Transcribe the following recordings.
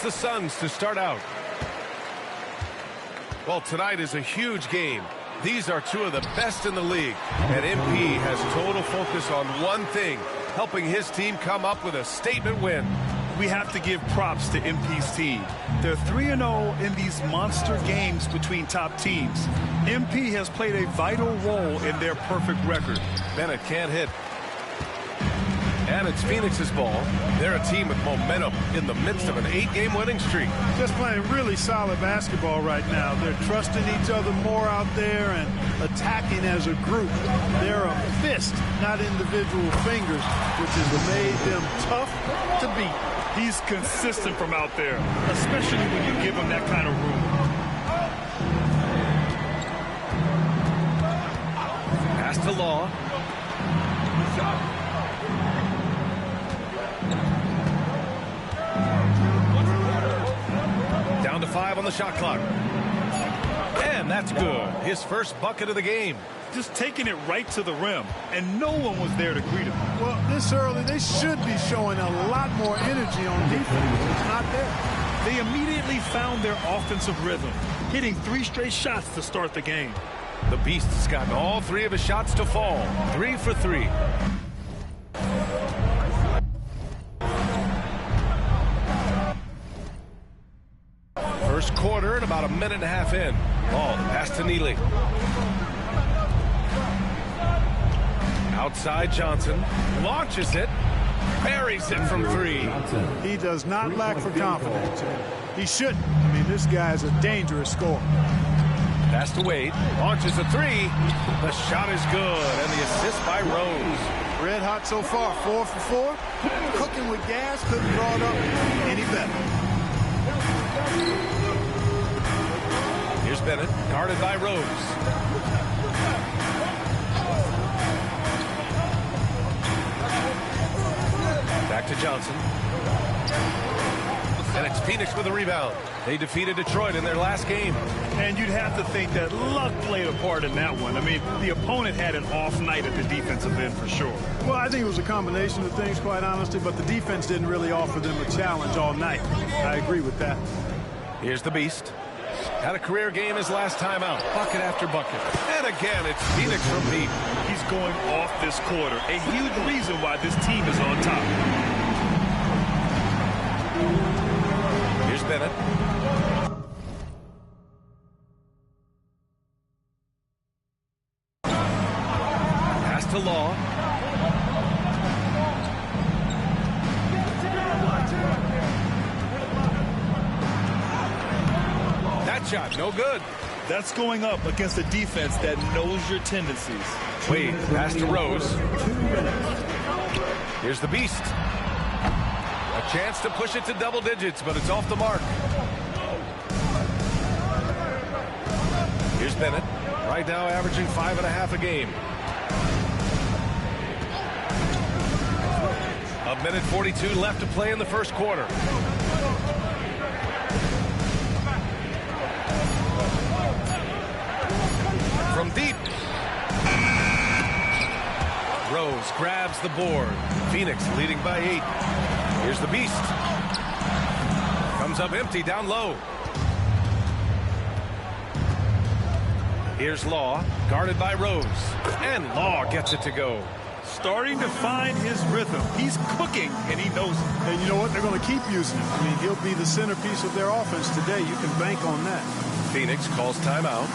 The Suns to start out. Well, tonight is a huge game. These are two of the best in the league, and MP has total focus on one thing, helping his team come up with a statement win. We have to give props to MP's team. They're 3-0 in these monster games between top teams. MP has played a vital role in their perfect record. Bennett can't hit. And it's Phoenix's ball. They're a team with momentum in the midst of an 8-game winning streak. Just playing really solid basketball right now. They're trusting each other more out there and attacking as a group. They're a fist, not individual fingers, which has made them tough to beat. He's consistent from out there, especially when you give him that kind of room. Pass to Law. Down to 5 on the shot clock. And that's good. His first bucket of the game. Just taking it right to the rim, and no one was there to greet him. Well, this early, they should be showing a lot more energy on defense. It's not there. They immediately found their offensive rhythm, hitting 3 straight shots to start the game. The Beast has gotten all 3 of his shots to fall. 3 for 3. First quarter and about a minute and a half in. Ball pass to Neely. Outside Johnson. Launches it. Buries it from 3. He does not lack for confidence. He shouldn't. I mean, this guy's a dangerous scorer. Pass to Wade. Launches a 3. The shot is good. And the assist by Rose. Red hot so far. 4 for 4. Cooking with gas. Couldn't draw it up any better. Here's Bennett, guarded by Rose. Back to Johnson. And it's Phoenix with a rebound. They defeated Detroit in their last game. And you'd have to think that luck played a part in that one. I mean, the opponent had an off night at the defensive end for sure. Well, I think it was a combination of things, quite honestly, but the defense didn't really offer them a challenge all night. I agree with that. Here's the Beast. Had a career game his last time out. Bucket after bucket. And again, it's Phoenix from deep. He's going off this quarter. A huge reason why this team is on top. Here's Bennett. Pass to Law. That shot, no good. That's going up against a defense that knows your tendencies. Wade, pass to Rose. Here's the Beast. A chance to push it to double digits, but it's off the mark. Here's Bennett. Right now averaging 5.5 a game. A minute 42 left to play in the first quarter. From deep. Rose grabs the board. Phoenix leading by 8. Here's the Beast. Comes up empty down low. Here's Law, guarded by Rose. And Law gets it to go. Starting to find his rhythm. He's cooking, and he knows it. And you know what? They're going to keep using him. I mean, he'll be the centerpiece of their offense today. You can bank on that. Phoenix calls timeout.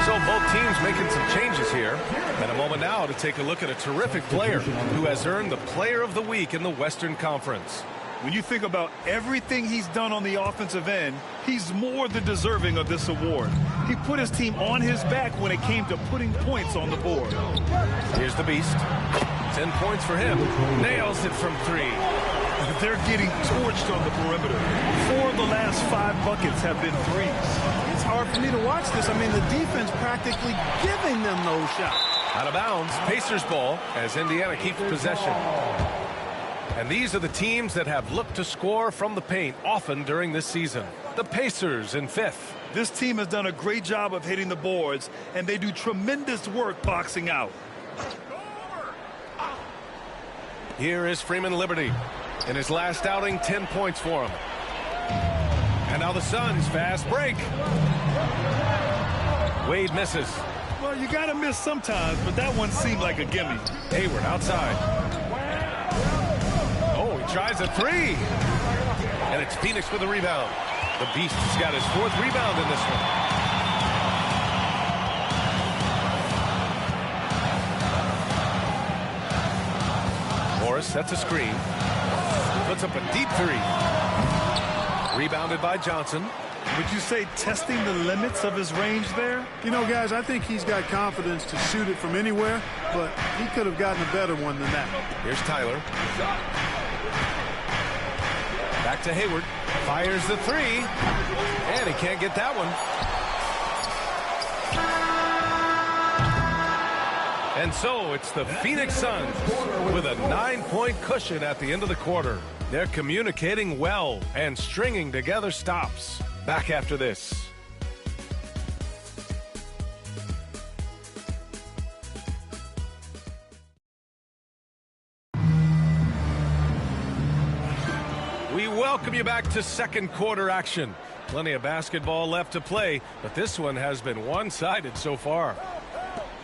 So both teams making some changes here. And a moment now to take a look at a terrific player who has earned the Player of the Week in the Western Conference. When you think about everything he's done on the offensive end, he's more than deserving of this award. He put his team on his back when it came to putting points on the board. Here's the Beast. 10 points for him. Nails it from 3. They're getting torched on the perimeter. 4 of the last 5 buckets have been threes. It's hard for me to watch this. I mean, the defense practically giving them those shots. Out of bounds, Pacers ball as Indiana keeps possession. And these are the teams that have looked to score from the paint often during this season. The Pacers in 5th. This team has done a great job of hitting the boards, and they do tremendous work boxing out. Here is Freeman Liberty. In his last outing, 10 points for him. And now the Suns fast break. Wade misses. Well, you got to miss sometimes, but that one seemed like a gimme. Hayward outside. Oh, he tries a three. And it's Phoenix with a rebound. The Beast has got his 4th rebound in this one. Morris sets a screen. Puts up a deep 3. Rebounded by Johnson. Would you say testing the limits of his range there? You know, guys, I think he's got confidence to shoot it from anywhere, but he could have gotten a better one than that. Here's Tyler. Back to Hayward. Fires the 3. And he can't get that one. And so it's the Phoenix Suns with a 9-point cushion at the end of the quarter. They're communicating well and stringing together stops. Back after this. We welcome you back to second quarter action. Plenty of basketball left to play, but this one has been one-sided so far.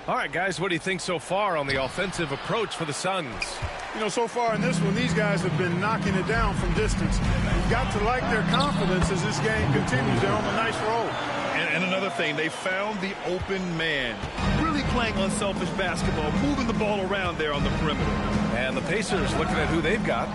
All right, guys, what do you think so far on the offensive approach for the Suns? You know, so far in this one, these guys have been knocking it down from distance. You've got to like their confidence as this game continues. They're on a nice roll. And another thing, they found the open man. Really playing unselfish basketball, moving the ball around there on the perimeter. And the Pacers looking at who they've got.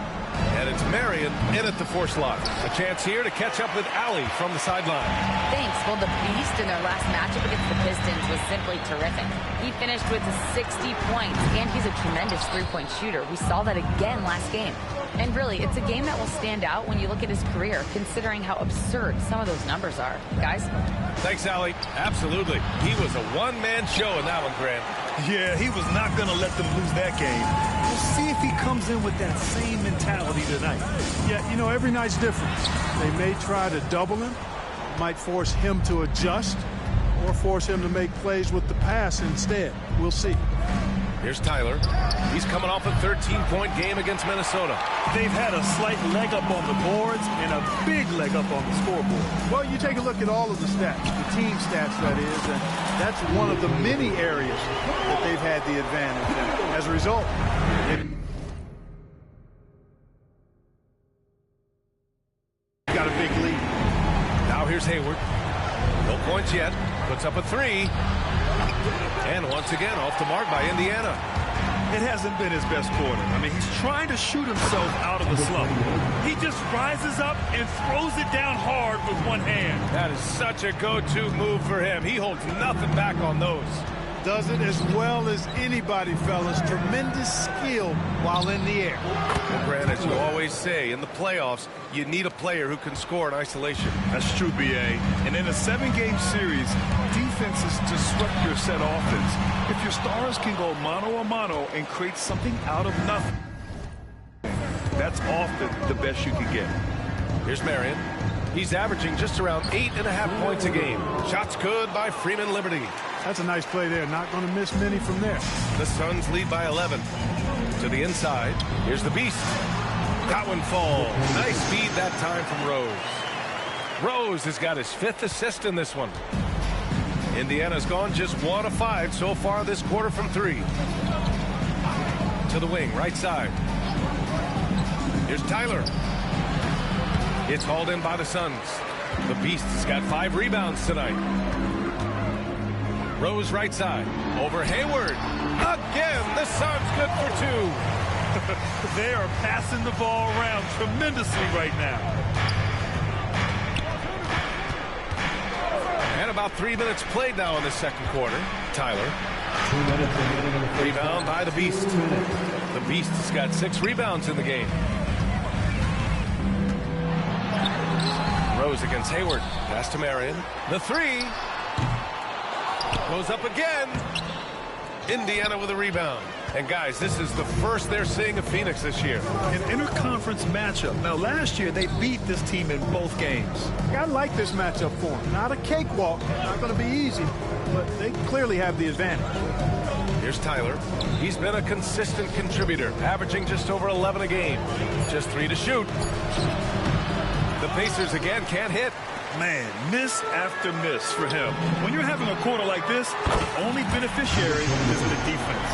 And it's Marion in at the 4 slot. A chance here to catch up with Allie from the sideline. Thanks. Well, the Beast in their last matchup against the Pistons was simply terrific. He finished with 60 points, and he's a tremendous three-point shooter. We saw that again last game. And really, it's a game that will stand out when you look at his career, considering how absurd some of those numbers are. Guys? Thanks, Allie. Absolutely. He was a one-man show in that one, Grant. Yeah, he was not going to let them lose that game. We'll see if he comes in with that same mentality tonight. Yeah, you know, every night's different. They may try to double him, might force him to adjust, or force him to make plays with the pass instead. We'll see. Here's Tyler. He's coming off a 13-point game against Minnesota. They've had a slight leg up on the boards and a big leg up on the scoreboard. Well, you take a look at all of the stats, the team stats, that is, and that's one of the many areas that they've had the advantage. And as a result, they've got a big lead. Now here's Hayward. No points yet. Puts up a 3. And once again, off the mark by Indiana. It hasn't been his best quarter. I mean, he's trying to shoot himself out of the slump. He just rises up and throws it down hard with one hand. That is such a go-to move for him. He holds nothing back on those. Does it as well as anybody, fellas. Tremendous skill while in the air. Well, Grant, as you always say, in the playoffs, you need a player who can score in isolation. That's true, B.A. And in a 7-game series, defense is disrupt your set offense. If your stars can go mano-a-mano and create something out of nothing, that's often the best you can get. Here's Marion. He's averaging just around 8.5 points a game. Shots good by Freeman Liberty. That's a nice play there. Not going to miss many from there. The Suns lead by 11. To the inside. Here's the Beast. That one falls. Nice feed that time from Rose. Rose has got his 5th assist in this one. Indiana's gone just 1 of 5 so far this quarter from 3. To the wing, right side. Here's Tyler. It's hauled in by the Suns. The Beast has got 5 rebounds tonight. Rose right side. Over Hayward. Again, the Suns good for 2. They are passing the ball around tremendously right now. And about 3 minutes played now in the second quarter. Tyler. Rebound by the Beast. The Beast has got 6 rebounds in the game. Rose against Hayward. Pass to Marion. The 3. Goes up again. Indiana with a rebound. And guys, this is the first they're seeing of Phoenix this year. An interconference matchup. Now, last year, they beat this team in both games. I like this matchup for them. Not a cakewalk. Not going to be easy. But they clearly have the advantage. Here's Tyler. He's been a consistent contributor, averaging just over 11 a game. Just 3 to shoot. The Pacers again can't hit. Man, miss after miss for him. When you're having a quarter like this, the only beneficiary is the defense.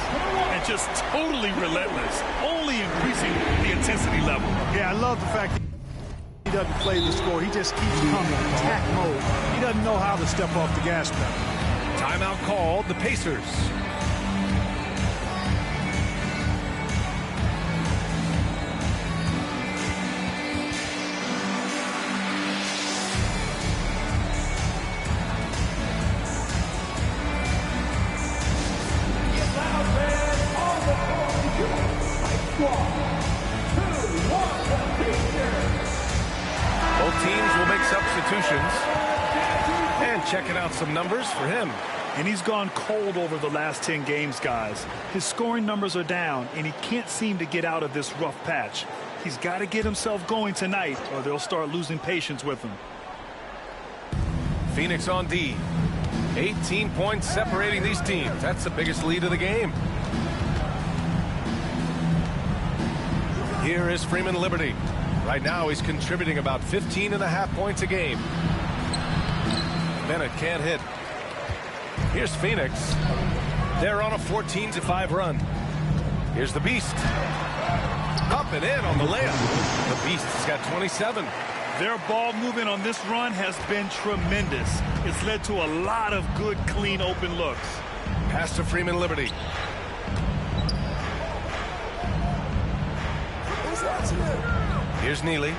And just totally relentless, only increasing the intensity level. Yeah, I love the fact that he doesn't play the score. He just keeps coming, attack mode. He doesn't know how to step off the gas pedal. Timeout called, the Pacers. Both teams will make substitutions. And checking out some numbers for him. And he's gone cold over the last 10 games, guys. His scoring numbers are down, and he can't seem to get out of this rough patch. He's got to get himself going tonight, or they'll start losing patience with him. Phoenix on D. 18 points separating these teams. That's the biggest lead of the game. Here is Freeman Liberty. Right now he's contributing about 15.5 points a game. Bennett can't hit. Here's Phoenix. They're on a 14-5 run. Here's the Beast. Up and in on the layup. The Beast has got 27. Their ball movement on this run has been tremendous. It's led to a lot of good, clean, open looks. Pass to Freeman Liberty. Here's Neely.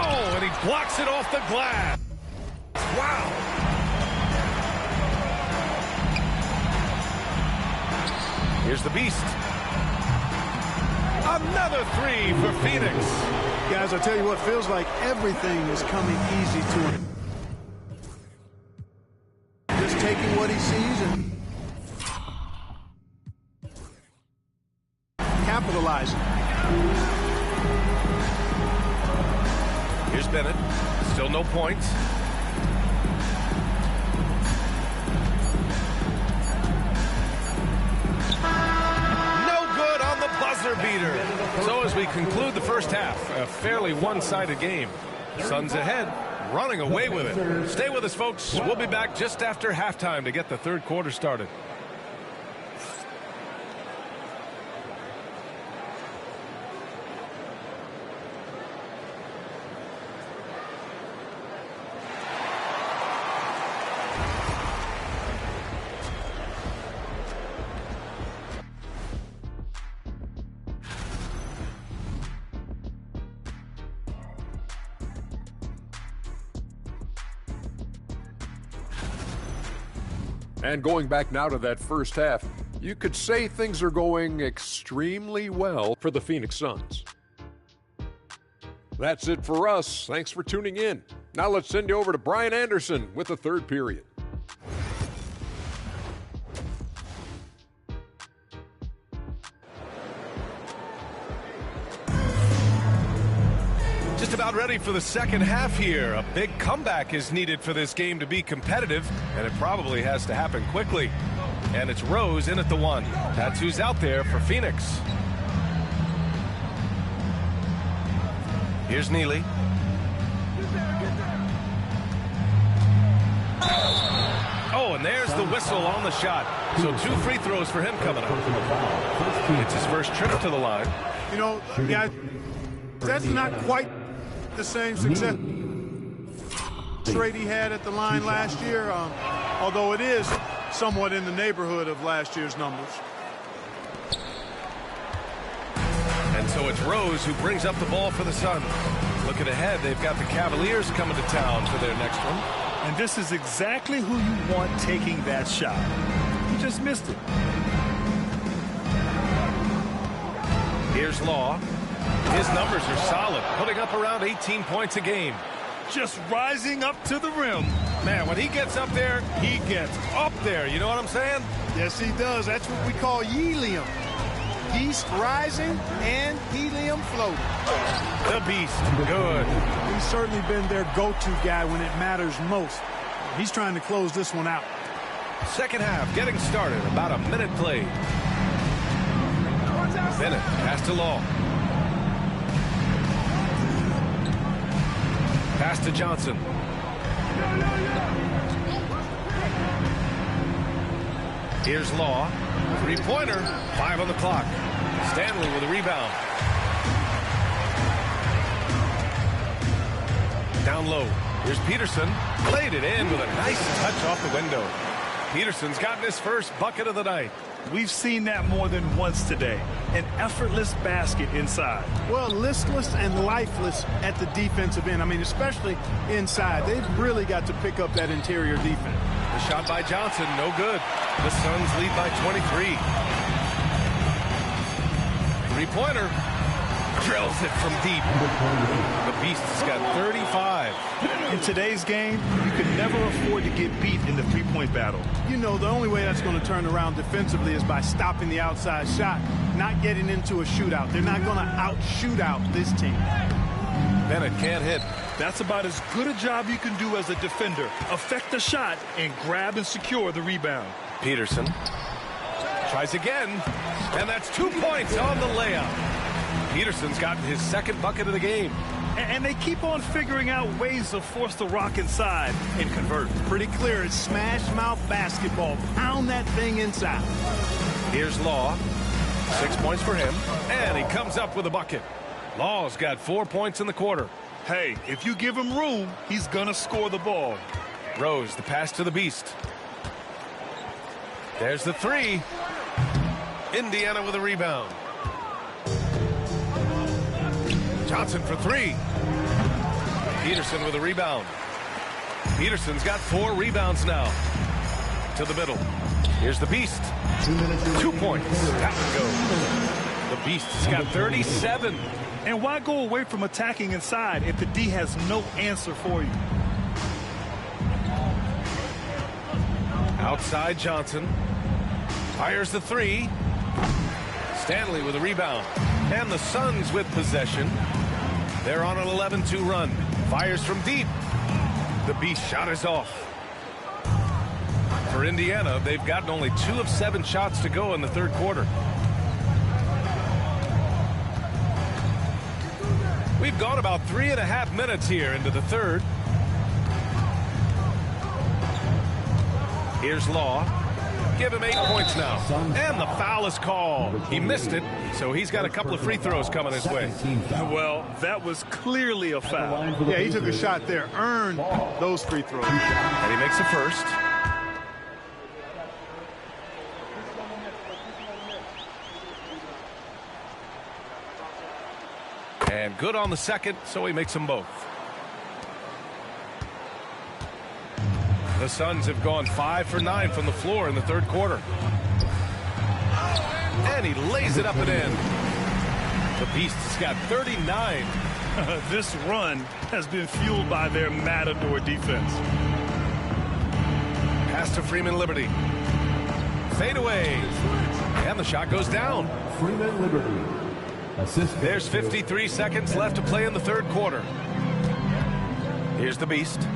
Oh, and he blocks it off the glass. Wow. Here's the Beast. Another 3 for Phoenix. Guys, I tell you what, feels like everything is coming easy to him. Just taking what he sees and capitalizing. Here's Bennett. Still no points. No good on the buzzer beater. So as we conclude the first half, a fairly one-sided game. Suns ahead, running away with it. Stay with us, folks. We'll be back just after halftime to get the third quarter started. And going back now to that first half, you could say things are going extremely well for the Phoenix Suns. That's it for us. Thanks for tuning in. Now let's send you over to Brian Anderson with the third period. Just about ready for the second half here. A big comeback is needed for this game to be competitive, and it probably has to happen quickly. And it's Rose in at the 1. That's who's out there for Phoenix. Here's Neely. Oh, and there's the whistle on the shot. So 2 free throws for him coming up. It's his first trip to the line. You know, guys, that's not quite the same success rate he had at the line last year, although it is somewhat in the neighborhood of last year's numbers. And so it's Rose who brings up the ball for the Suns. Looking ahead, they've got the Cavaliers coming to town for their next one. And this is exactly who you want taking that shot. He just missed it. Here's Law. His numbers are solid, putting up around 18 points a game. Just rising up to the rim. Man, when he gets up there, he gets up there. You know what I'm saying? Yes, he does. That's what we call helium. Yeast rising and helium floating. The Beast, good. He's certainly been their go-to guy when it matters most. He's trying to close this one out. Second half getting started. About a minute played. Bennett pass to Law. Pass to Johnson. Here's Law. Three-pointer. 5 on the clock. Stanley with a rebound. Down low. Here's Peterson. Played it in with a nice touch off the window. Peterson's gotten his first bucket of the night. We've seen that more than once today. An effortless basket inside. Well, listless and lifeless at the defensive end. I mean, especially inside. They've really got to pick up that interior defense. The shot by Johnson, no good. The Suns lead by 23. Three-pointer. Drills it from deep. The Beast's got 35. In today's game, you can never afford to get beat in the three-point battle. You know, the only way that's going to turn around defensively is by stopping the outside shot, not getting into a shootout. They're not going to out-shoot out this team. Bennett can't hit. That's about as good a job you can do as a defender. Affect the shot and grab and secure the rebound. Peterson tries again, and that's 2 points on the layup. Peterson's gotten his second bucket of the game. And they keep on figuring out ways to force the rock inside and convert. Pretty clear. It's smash mouth basketball. Pound that thing inside. Here's Law. 6 points for him, and he comes up with a bucket. Law's got 4 points in the quarter. Hey, if you give him room, he's gonna score the ball. Rose, the pass to the Beast. There's the three. Indiana with a rebound. Johnson for three. Peterson with a rebound. Peterson's got 4 rebounds now. To the middle. Here's the Beast. 2 points. That one goes. The Beast's got 37. And why go away from attacking inside if the D has no answer for you? Outside Johnson. Fires the three. Stanley with a rebound. And the Suns with possession. They're on an 11-2 run. Fires from deep. The Beast shot is off. For Indiana, they've gotten only 2 of 7 shots to go in the third quarter. We've gone about 3.5 minutes here into the third. Here's Law. Give him 8 points now. And the foul is called. He missed it, so he's got a couple of free throws coming his way. Well, that was clearly a foul. Yeah, he took a shot there. Earned those free throws. And he makes the first. And good on the second, so he makes them both. The Suns have gone 5 for 9 from the floor in the third quarter. And he lays it up and in. The Beast has got 39. This run has been fueled by their matador defense. Pass to Freeman Liberty. Fade away. And the shot goes down. Freeman Liberty. Assist. There's 53 seconds left to play in the third quarter. Here's the Beast.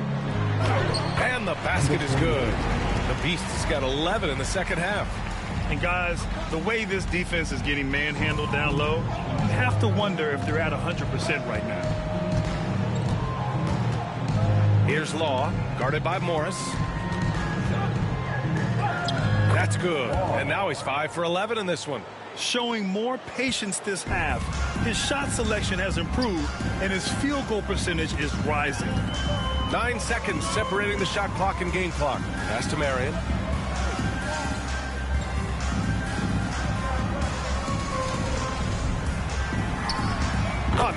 And the basket is good. The Beast has got 11 in the second half. And guys, the way this defense is getting manhandled down low, you have to wonder if they're at 100% right now. Here's Law, guarded by Morris. That's good. And now he's 5 for 11 in this one. Showing more patience this half. His shot selection has improved, and his field goal percentage is rising. 9 seconds separating the shot clock and game clock. Pass to Marion.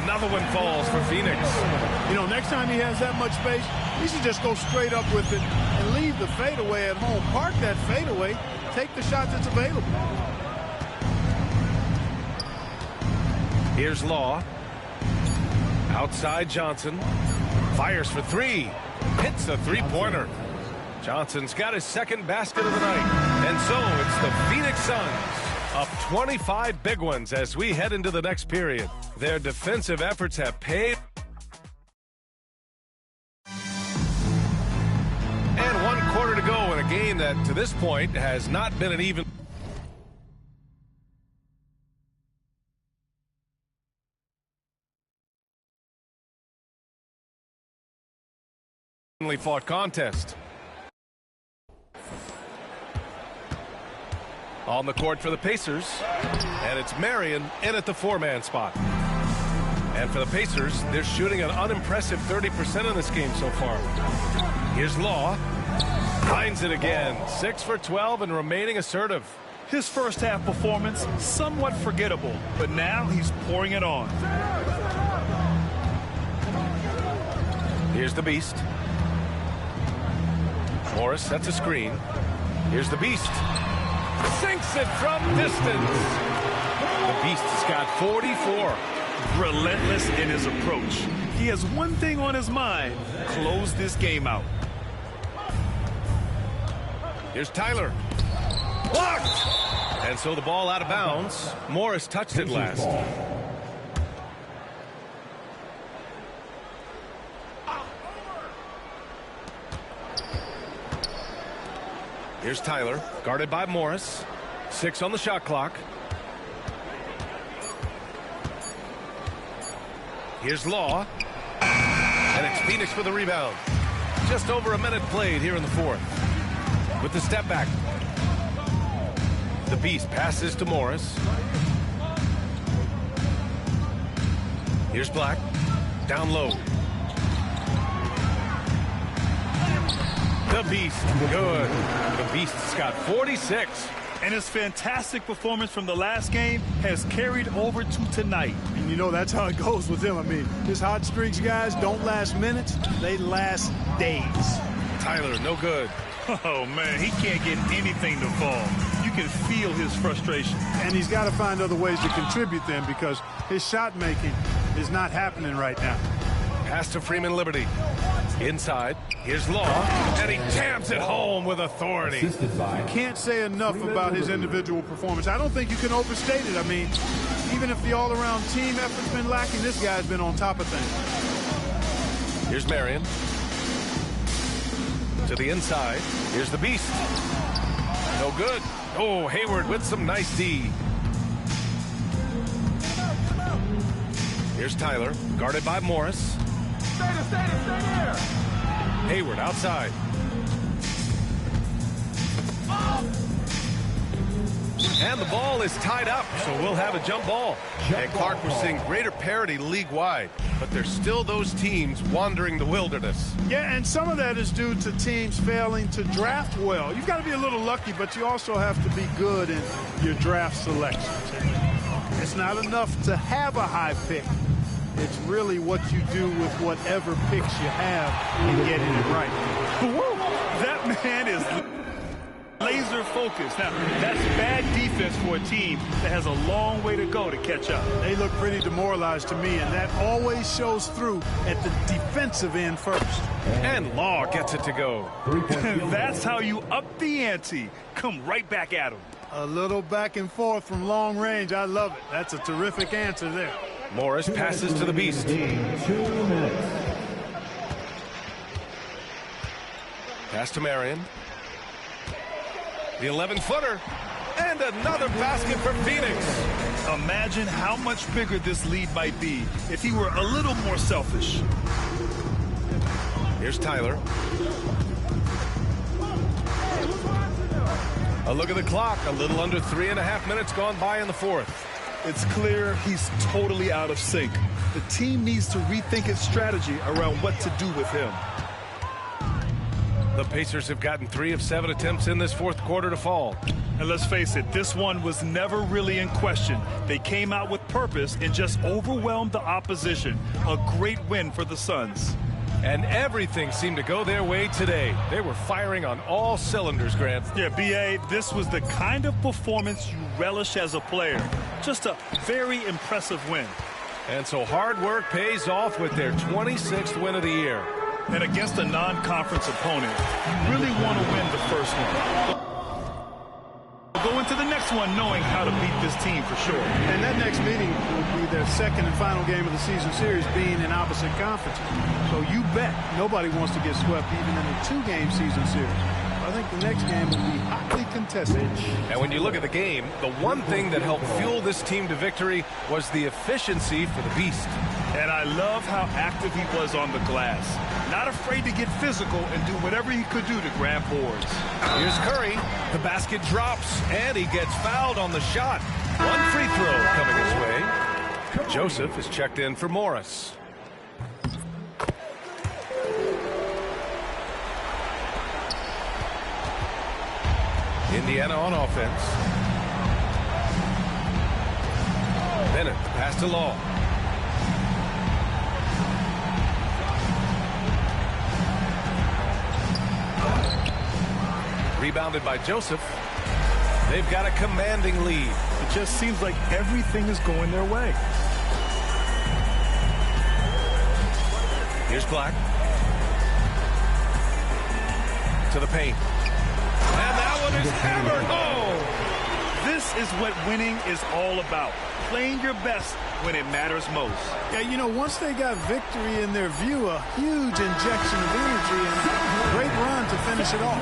Another one falls for Phoenix. You know, next time he has that much space, he should just go straight up with it and leave the fadeaway at home. Park that fadeaway. Take the shot that's available. Here's Law. Outside Johnson. Fires for three. Hits a three-pointer. Johnson's got his second basket of the night. And so it's the Phoenix Suns up 25 big ones as we head into the next period. Their defensive efforts have paid. And 1 quarter to go in a game that that to this point has not been an even fought contest. On the court for the Pacers, and it's Marion in at the four-man spot. And for the Pacers, they're shooting an unimpressive 30% in this game so far. Here's Law. Finds it again. 6 for 12 and remaining assertive. His first half performance, somewhat forgettable, but now he's pouring it on. Here's the Beast. Morris sets a screen. Here's the Beast. Sinks it from distance. The Beast has got 44. Relentless in his approach. He has one thing on his mind: close this game out. Here's Tyler. Blocked! And so the ball out of bounds. Morris touched it last. Here's Tyler, guarded by Morris. 6 on the shot clock. Here's Law. And it's Phoenix for the rebound. Just over a minute played here in the fourth. With the step back. The Beast passes to Morris. Here's Black. Down low. The Beast, good. The Beast's got 46. And his fantastic performance from the last game has carried over to tonight. And you know that's how it goes with him. I mean, his hot streaks, guys, don't last minutes. They last days. Tyler, no good. Oh, man, he can't get anything to fall. You can feel his frustration. And he's got to find other ways to contribute them because his shot making is not happening right now. Pass to Freeman Liberty. Inside, here's Law, and he jams it home with authority. Can't say enough about his individual performance. I don't think you can overstate it. I mean, even if the all-around team effort's been lacking, this guy's been on top of things. Here's Marion. To the inside, here's the Beast. No good. Oh, Hayward with some nice D. Here's Tyler, guarded by Morris. Hayward outside. And the ball is tied up, so we'll have a jump ball. And Clark, we're seeing greater parity league-wide, but there's still those teams wandering the wilderness. Yeah, and some of that is due to teams failing to draft well. You've got to be a little lucky, but you also have to be good in your draft selections. It's not enough to have a high pick. It's really what you do with whatever picks you have and getting it right. Woo! That man is laser focused. Now, that's bad defense for a team that has a long way to go to catch up. They look pretty demoralized to me, and that always shows through at the defensive end first. And Law gets it to go. That's how you up the ante. Come right back at him. A little back and forth from long range. I love it. That's a terrific answer there. Morris passes to the Beast. 2 minutes. Pass to Marion. The 11-footer. And another basket for Phoenix. Imagine how much bigger this lead might be if he were a little more selfish. Here's Tyler. A look at the clock. A little under 3.5 minutes gone by in the fourth. It's clear he's totally out of sync. The team needs to rethink its strategy around what to do with him. The Pacers have gotten 3 of 7 attempts in this fourth quarter to fall. And let's face it, this one was never really in question. They came out with purpose and just overwhelmed the opposition. A great win for the Suns. And everything seemed to go their way today. They were firing on all cylinders, Grant. Yeah, B.A., this was the kind of performance you relish as a player. Just a very impressive win. And so hard work pays off with their 26th win of the year. And against a non-conference opponent, you really want to win the first one. Go into the next one knowing how to beat this team for sure. And that next meeting will be their second and final game of the season series, being in opposite conferences. So you bet nobody wants to get swept even in a 2-game season series. I think the next game will be hotly contested. And when you look at the game, the one thing that helped fuel this team to victory was the efficiency for the Beast. And I love how active he was on the glass. Not afraid to get physical and do whatever he could do to grab boards. Here's Curry. The basket drops, and he gets fouled on the shot. One free throw coming his way. Joseph is checked in for Morris. Indiana on offense. Bennett, the pass to Law. Rebounded by Joseph. They've got a commanding lead. It just seems like everything is going their way. Here's Black. To the paint. And that one is hammered home. This is what winning is all about. Playing your best when it matters most. Yeah, you know, once they got victory in their view, a huge injection of energy and a great run to finish it off.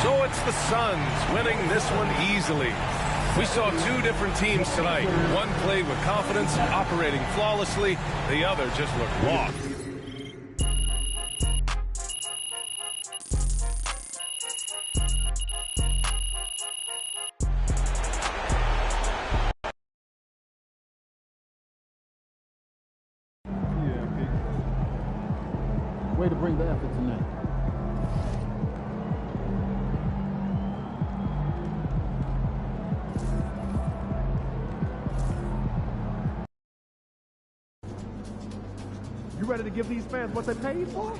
So it's the Suns winning this one easily. We saw two different teams tonight. One played with confidence, operating flawlessly. The other just looked lost. Way to bring the effort tonight. You ready to give these fans what they paid for?